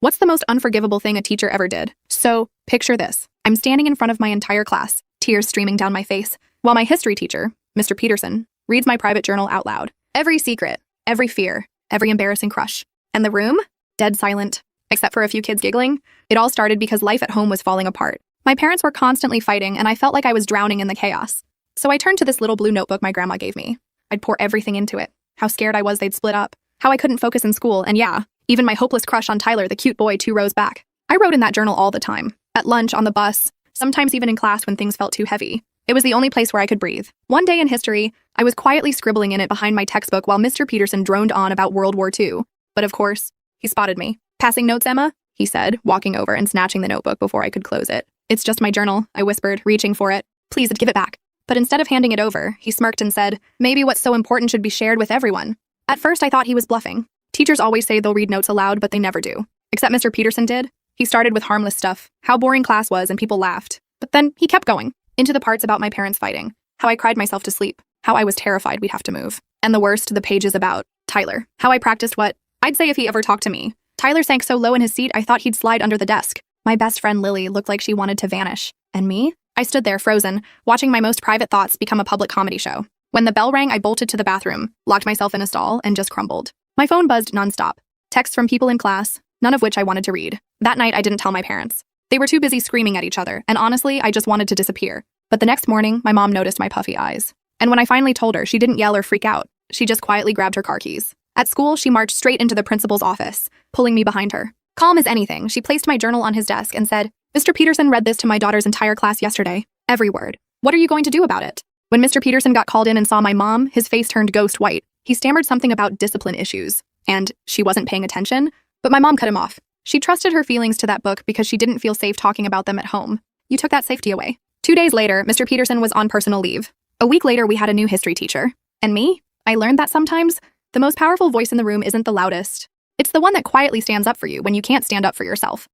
What's the most unforgivable thing a teacher ever did? So, picture this. I'm standing in front of my entire class, tears streaming down my face, while my history teacher, Mr. Peterson, reads my private journal out loud. Every secret, every fear, every embarrassing crush. And the room? Dead silent. Except for a few kids giggling. It all started because life at home was falling apart. My parents were constantly fighting, and I felt like I was drowning in the chaos. So I turned to this little blue notebook my grandma gave me. I'd pour everything into it. How scared I was they'd split up. How I couldn't focus in school, and yeah, even my hopeless crush on Tyler, the cute boy 2 rows back. I wrote in that journal all the time. At lunch, on the bus, sometimes even in class when things felt too heavy. It was the only place where I could breathe. One day in history, I was quietly scribbling in it behind my textbook while Mr. Peterson droned on about World War II. But of course, he spotted me. "Passing notes, Emma?" he said, walking over and snatching the notebook before I could close it. "It's just my journal," I whispered, reaching for it. "Please, give it back." But instead of handing it over, he smirked and said, "Maybe what's so important should be shared with everyone." At first, I thought he was bluffing. Teachers always say they'll read notes aloud, but they never do. Except Mr. Peterson did. He started with harmless stuff, how boring class was, and people laughed. But then he kept going, into the parts about my parents fighting, how I cried myself to sleep, how I was terrified we'd have to move. And the worst, the pages about Tyler, how I practiced what I'd say if he ever talked to me. Tyler sank so low in his seat, I thought he'd slide under the desk. My best friend Lily looked like she wanted to vanish. And me? I stood there frozen, watching my most private thoughts become a public comedy show. When the bell rang, I bolted to the bathroom, locked myself in a stall, and just crumbled. My phone buzzed nonstop. Texts from people in class, none of which I wanted to read. That night, I didn't tell my parents. They were too busy screaming at each other, and honestly, I just wanted to disappear. But the next morning, my mom noticed my puffy eyes. And when I finally told her, she didn't yell or freak out. She just quietly grabbed her car keys. At school, she marched straight into the principal's office, pulling me behind her. Calm as anything, she placed my journal on his desk and said, "Mr. Peterson read this to my daughter's entire class yesterday. Every word. What are you going to do about it?" When Mr. Peterson got called in and saw my mom, his face turned ghost white. He stammered something about discipline issues, and she wasn't paying attention, but my mom cut him off. She trusted her feelings to that book because she didn't feel safe talking about them at home. You took that safety away. 2 days later, Mr. Peterson was on personal leave. A week later, we had a new history teacher. And me? I learned that sometimes the most powerful voice in the room isn't the loudest. It's the one that quietly stands up for you when you can't stand up for yourself.